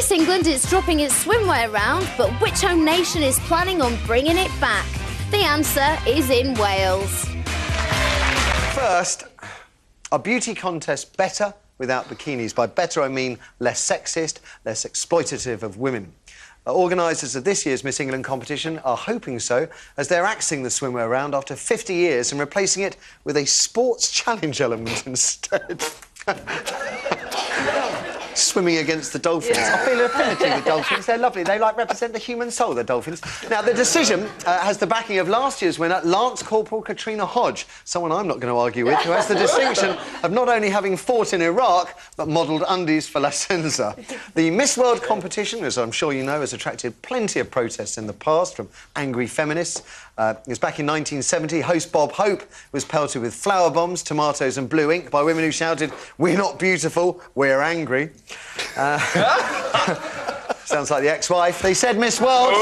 Miss England is dropping its swimwear round, but which home nation is planning on bringing it back? The answer is in Wales. First, are beauty contests better without bikinis? By better, I mean less sexist, less exploitative of women. Organisers of this year's Miss England competition are hoping so, as they're axing the swimwear round after 50 years and replacing it with a sports challenge element instead. Swimming against the dolphins. Yeah. I feel an affinity with dolphins. They're lovely. They, represent the human soul, the dolphins. Now, the decision has the backing of last year's winner, Lance Corporal Katrina Hodge, someone I'm not going to argue with, who has the distinction of not only having fought in Iraq, but modelled undies for La Senza. The Miss World competition, as I'm sure you know, has attracted plenty of protests in the past from angry feminists. It was back in 1970. Host Bob Hope was pelted with flower bombs, tomatoes and blue ink by women who shouted, "We're not beautiful, we're angry." Sounds like the ex-wife. They said Miss World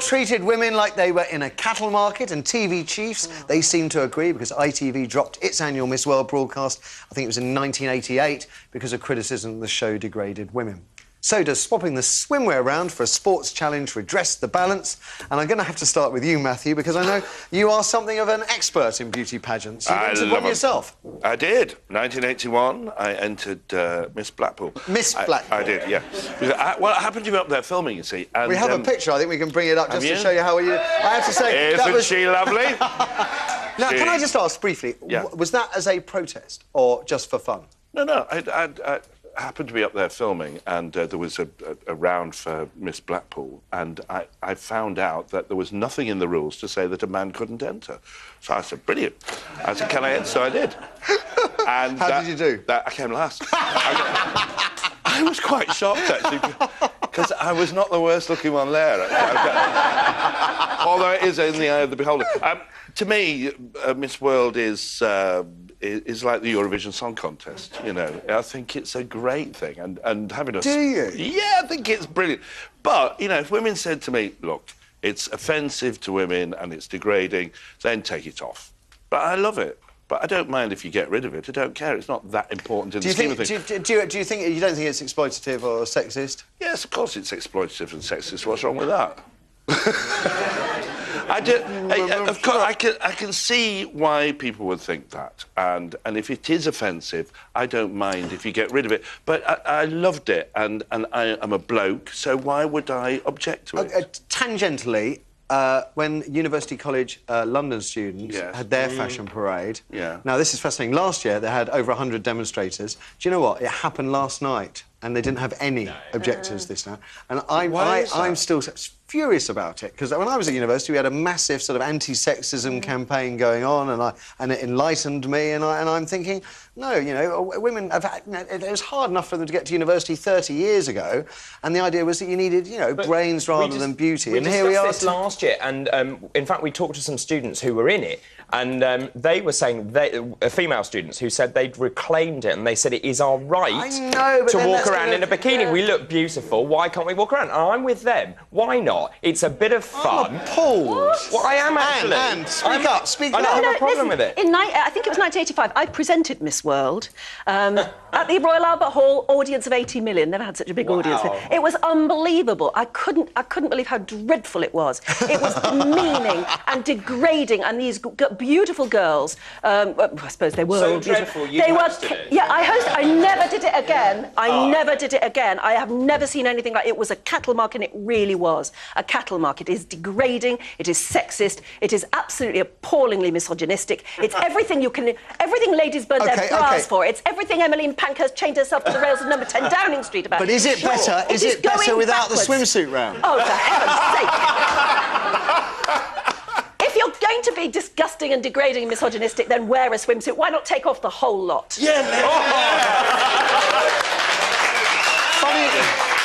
treated women like they were in a cattle market, and TV chiefs, they seem to agree, because ITV dropped its annual Miss World broadcast, I think it was in 1988, because of criticism the show degraded women. So does swapping the swimwear around for a sports challenge redress the balance? And I'm going to have to start with you, Matthew, because I know you are something of an expert in beauty pageants. You entered one yourself. I did. 1981, I entered Miss Blackpool. Miss Blackpool? I did, yeah. Well, I happened to be up there filming, you see. And, we have a picture. I think we can bring it up just to show you how you... I have to say... Isn't she lovely? Now, can I just ask briefly, was that as a protest or just for fun? No, I happened to be up there filming, and there was a round for Miss Blackpool, and I found out that there was nothing in the rules to say that a man couldn't enter. So I said, brilliant. I said, can I enter? So I did. And how did you do? I came last. I was quite shocked, actually, because I was not the worst-looking one there. Although it is in the eye of the beholder. To me, Miss World is like the Eurovision Song Contest, you know. I think it's a great thing, and having a... Do you? Yeah, I think it's brilliant. But, you know, if women said to me, look, it's offensive to women and it's degrading, then take it off. But I love it. But I don't mind if you get rid of it. I don't care. It's not that important in the scheme of things. Do you think you don't think it's exploitative or sexist? Yes, of course it's exploitative and sexist. What's wrong with that? Of course, I can see why people would think that, and if it is offensive, I don't mind if you get rid of it. But I loved it, and I am a bloke, so why would I object to it? Tangentially, when University College London students had their fashion parade... Yeah. Now, this is fascinating. Last year, they had over 100 demonstrators. Do you know what? It happened last night, and they didn't have any objectors this night. And I'm still furious about it, because when I was at university, we had a massive sort of anti-sexism campaign going on, and it enlightened me, and I'm thinking, no, you know, women have had... You know, it was hard enough for them to get to university 30 years ago, and the idea was that you needed, you know, brains rather than beauty, and here we are... We discussed this last year, and in fact, we talked to some students who were in it, and they were saying, female students, who said they'd reclaimed it, and they said it is our right to walk around in a bikini. Yeah. We look beautiful, why can't we walk around? And I'm with them. Why not? It's a bit of fun. I'm appalled. Well, I am actually. Anne, speak up, speak up. I don't have a problem with it. I think it was 1985, I presented Miss World at the Royal Albert Hall, audience of 80 million. Never had such a big audience. It was unbelievable. I couldn't believe how dreadful it was. It was demeaning and degrading, and these beautiful girls, I suppose they were all beautiful. They were. Yeah, I never did it again. I never did it again. I have never seen anything like it. It was a cattle market, and it really was a cattle market. It is degrading. It is sexist. It is absolutely appallingly misogynistic. It's everything everything ladies burn their bras for. It's everything Emmeline Pankhurst chained herself to the rails of number 10 Downing Street about. But is it better? Is it better without the swimsuit round? Oh, for heaven's sake! If you're going to be disgusting and degrading and misogynistic, then wear a swimsuit. Why not take off the whole lot? Yeah.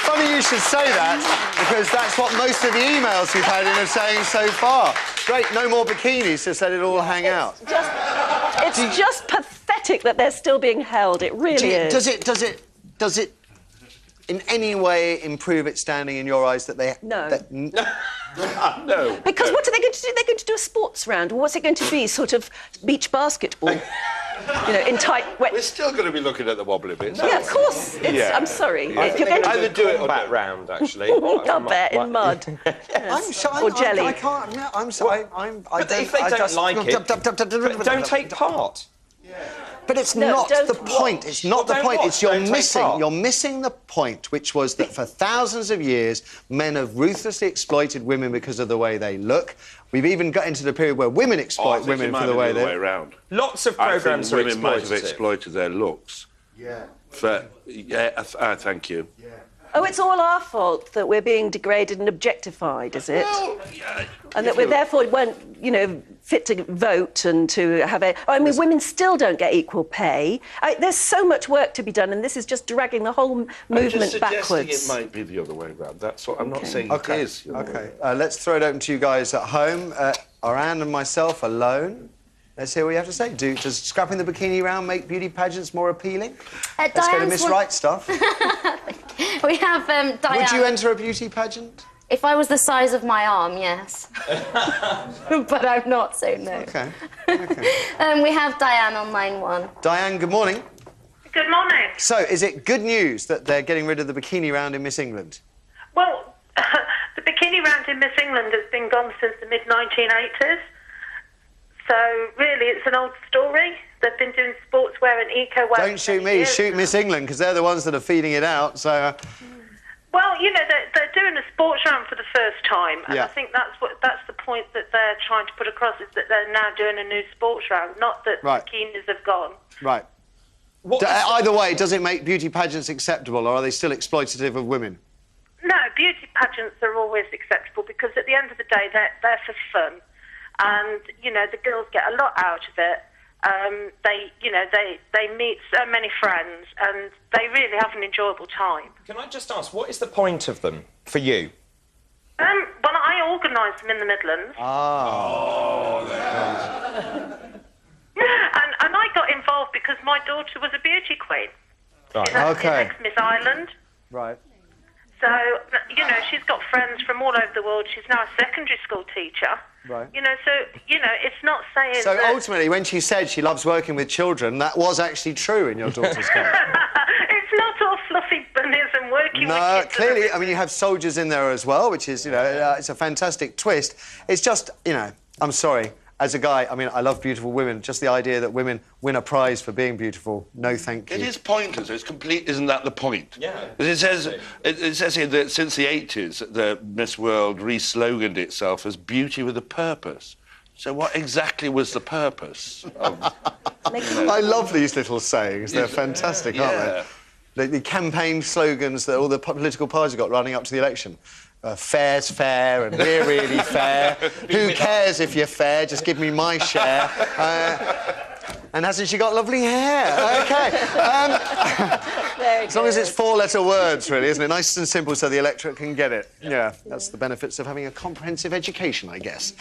Funny you should say that, because that's what most of the emails we've had in are saying so far. Great, no more bikinis, just let it all hang out. It's just pathetic that they're still being held. It really is. Does it in any way improve its standing in your eyes that they... No. No. Because what are they going to do? They're going to do a sports round. What's it going to be? Sort of beach basketball? in tight... We're still going to be looking at the wobbly bits. Yeah, of course. Yeah. I'm sorry. I You're going to either do it or back don't. round, actually. I bet in mud. I'm sorry. Or jelly. I can't. No, I'm sorry. But if they don't like it, don't take part. But it's No, not don't the point. It's not the Don't point. watch, It's you're don't take missing. part. You're missing the point, which was that for thousands of years, men have ruthlessly exploited women because of the way they look. We've even got into the period where women exploit women for the way they. Around. Lots of I programmes think are women might have exploitative. exploited their looks. Yeah. Thank you. Oh, it's all our fault that we're being degraded and objectified, is it? Well, yeah, And that we therefore weren't, fit to vote and to have a... I mean, women still don't get equal pay. There's so much work to be done, and this is just dragging the whole movement I'm just backwards. suggesting it might be the other way around. That's what I'm not saying it is. Okay. Let's throw it open to you guys at home. Aran and myself alone. Let's hear what you have to say. Does scrapping the bikini round make beauty pageants more appealing? Let's go to Miss Right Stuff. We have Diane. Would you enter a beauty pageant? If I was the size of my arm, yes. But I'm not, so no. Okay. We have Diane on line 1. Diane, good morning. Good morning. So, is it good news that they're getting rid of the bikini round in Miss England? Well, the bikini round in Miss England has been gone since the mid-1980s. So, really, it's an old story. They've been doing sportswear and eco-wear. Don't shoot me, shoot Miss England, because they're the ones that are feeding it out, so... Well, they're doing a sports round for the first time, and Yeah. I think that's the point that they're trying to put across, is that they're now doing a new sports round, not that Right. bikinis have gone. Right. Either way, does it make beauty pageants acceptable, or are they still exploitative of women? No, beauty pageants are always acceptable because at the end of the day, they're for fun. And, the girls get a lot out of it. They meet so many friends and they really have an enjoyable time. Can I just ask, what is the point of them for you? Well, I organise them in the Midlands. And I got involved because my daughter was a beauty queen. Right. She's actually Okay. ex-Miss Ireland. Right. So, she's got friends from all over the world. She's now a secondary school teacher. Right. It's not saying So that... ultimately, when she said she loves working with children, that was actually true in your daughter's case. It's not all fluffy bunnies and working with No, kids. clearly, I mean, you have soldiers in there as well, which is, it's a fantastic twist. It's just, I'm sorry, as a guy, I mean, I love beautiful women. Just the idea that women win a prize for being beautiful, no thank you. It is pointless. It's complete. Isn't that the point? Yeah. It says here that since the 80s, the Miss World re-sloganed itself as beauty with a purpose. So what exactly was the purpose of... I love these little sayings. They're fantastic, aren't they? The campaign slogans that all the political parties have got running up to the election. Fair's fair and we're really fair. Who cares if you're fair? Just give me my share. And hasn't she got lovely hair? OK. As long as it's 4-letter words, really, isn't it? Nice and simple so the electorate can get it. Yeah, that's the benefits of having a comprehensive education, I guess.